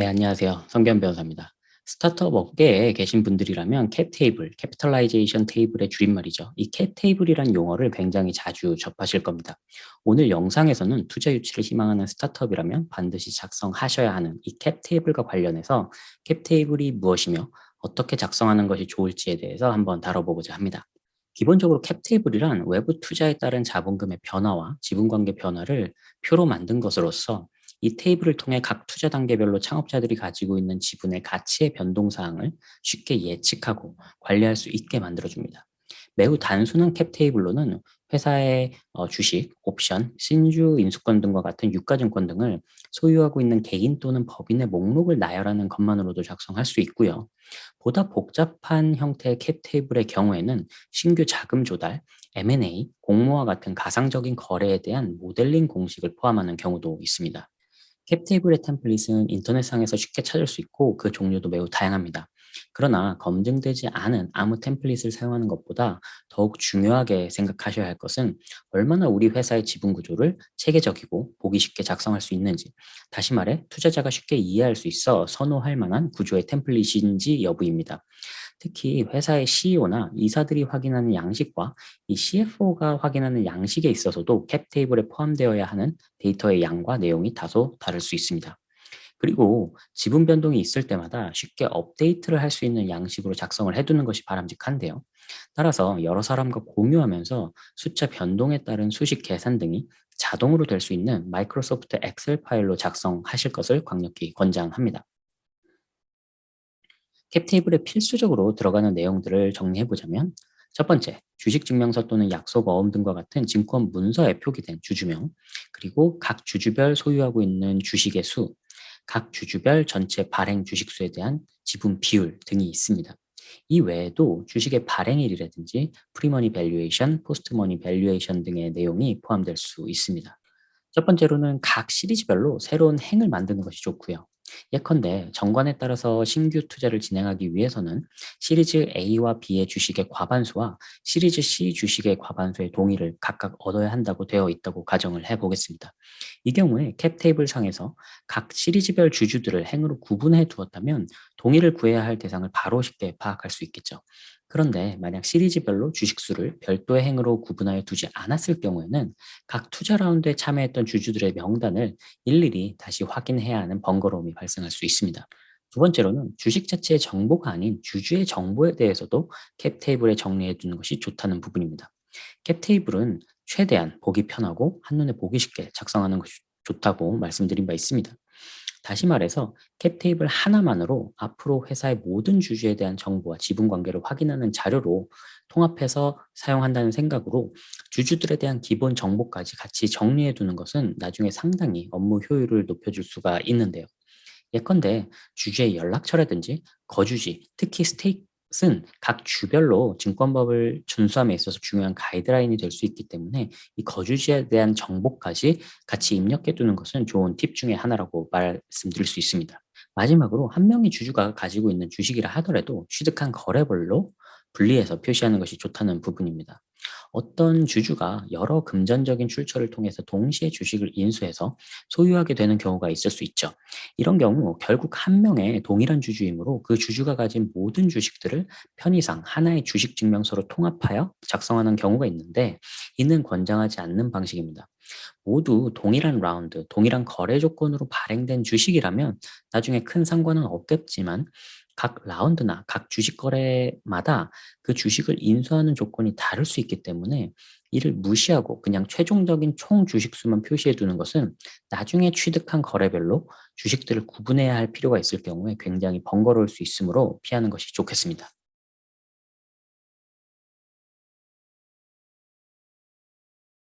네, 안녕하세요. 성견 변호사입니다. 스타트업 업계에 계신 분들이라면 캡 테이블, 캐피털라이제이션 테이블의 줄임말이죠. 이 캡 테이블이란 용어를 굉장히 자주 접하실 겁니다. 오늘 영상에서는 투자 유치를 희망하는 스타트업이라면 반드시 작성하셔야 하는 이 캡 테이블과 관련해서 캡 테이블이 무엇이며 어떻게 작성하는 것이 좋을지에 대해서 한번 다뤄보고자 합니다. 기본적으로 캡 테이블이란 외부 투자에 따른 자본금의 변화와 지분관계 변화를 표로 만든 것으로서 이 테이블을 통해 각 투자 단계별로 창업자들이 가지고 있는 지분의 가치의 변동 사항을 쉽게 예측하고 관리할 수 있게 만들어줍니다. 매우 단순한 캡 테이블로는 회사의 주식, 옵션, 신주 인수권 등과 같은 유가증권 등을 소유하고 있는 개인 또는 법인의 목록을 나열하는 것만으로도 작성할 수 있고요. 보다 복잡한 형태의 캡 테이블의 경우에는 신규 자금 조달, M&A, 공모와 같은 가상적인 거래에 대한 모델링 공식을 포함하는 경우도 있습니다. 캡 테이블의 템플릿은 인터넷상에서 쉽게 찾을 수 있고 그 종류도 매우 다양합니다. 그러나 검증되지 않은 아무 템플릿을 사용하는 것보다 더욱 중요하게 생각하셔야 할 것은 얼마나 우리 회사의 지분 구조를 체계적이고 보기 쉽게 작성할 수 있는지, 다시 말해 투자자가 쉽게 이해할 수 있어 선호할 만한 구조의 템플릿인지 여부입니다. 특히 회사의 CEO나 이사들이 확인하는 양식과 이 CFO가 확인하는 양식에 있어서도 캡 테이블에 포함되어야 하는 데이터의 양과 내용이 다소 다를 수 있습니다. 그리고 지분 변동이 있을 때마다 쉽게 업데이트를 할 수 있는 양식으로 작성을 해두는 것이 바람직한데요. 따라서 여러 사람과 공유하면서 숫자 변동에 따른 수식 계산 등이 자동으로 될 수 있는 마이크로소프트 엑셀 파일로 작성하실 것을 강력히 권장합니다. 캡 테이블에 필수적으로 들어가는 내용들을 정리해 보자면, 첫 번째, 주식 증명서 또는 약속 어음 등과 같은 증권 문서에 표기된 주주명, 그리고 각 주주별 소유하고 있는 주식의 수, 각 주주별 전체 발행 주식수에 대한 지분 비율 등이 있습니다. 이 외에도 주식의 발행일이라든지 프리머니 밸류에이션, 포스트머니 밸류에이션 등의 내용이 포함될 수 있습니다. 첫 번째로는 각 시리즈별로 새로운 행을 만드는 것이 좋고요. 예컨대 정관에 따라서 신규 투자를 진행하기 위해서는 시리즈 A와 B의 주식의 과반수와 시리즈 C 주식의 과반수의 동의를 각각 얻어야 한다고 되어 있다고 가정을 해보겠습니다. 이 경우에 캡 테이블 상에서 각 시리즈별 주주들을 행으로 구분해 두었다면 동의를 구해야 할 대상을 바로 쉽게 파악할 수 있겠죠. 그런데 만약 시리즈별로 주식수를 별도의 행으로 구분하여 두지 않았을 경우에는 각 투자 라운드에 참여했던 주주들의 명단을 일일이 다시 확인해야 하는 번거로움이 발생할 수 있습니다. 두 번째로는 주식 자체의 정보가 아닌 주주의 정보에 대해서도 캡 테이블에 정리해 두는 것이 좋다는 부분입니다. 캡 테이블은 최대한 보기 편하고 한눈에 보기 쉽게 작성하는 것이 좋다고 말씀드린 바 있습니다. 다시 말해서 캡 테이블 하나만으로 앞으로 회사의 모든 주주에 대한 정보와 지분 관계를 확인하는 자료로 통합해서 사용한다는 생각으로 주주들에 대한 기본 정보까지 같이 정리해 두는 것은 나중에 상당히 업무 효율을 높여줄 수가 있는데요. 예컨대 주주의 연락처라든지 거주지, 특히 스테이트는 각 주별로 증권법을 준수함에 있어서 중요한 가이드라인이 될 수 있기 때문에 이 거주지에 대한 정보까지 같이 입력해 두는 것은 좋은 팁 중에 하나라고 말씀드릴 수 있습니다. 마지막으로 한 명의 주주가 가지고 있는 주식이라 하더라도 취득한 거래별로 분리해서 표시하는 것이 좋다는 부분입니다. 어떤 주주가 여러 금전적인 출처를 통해서 동시에 주식을 인수해서 소유하게 되는 경우가 있을 수 있죠. 이런 경우 결국 한 명의 동일한 주주이므로 그 주주가 가진 모든 주식들을 편의상 하나의 주식 증명서로 통합하여 작성하는 경우가 있는데, 이는 권장하지 않는 방식입니다. 모두 동일한 라운드, 동일한 거래 조건으로 발행된 주식이라면 나중에 큰 상관은 없겠지만, 각 라운드나 각 주식 거래마다 그 주식을 인수하는 조건이 다를 수 있기 때문에 이를 무시하고 그냥 최종적인 총 주식 수만 표시해 두는 것은 나중에 취득한 거래별로 주식들을 구분해야 할 필요가 있을 경우에 굉장히 번거로울 수 있으므로 피하는 것이 좋겠습니다.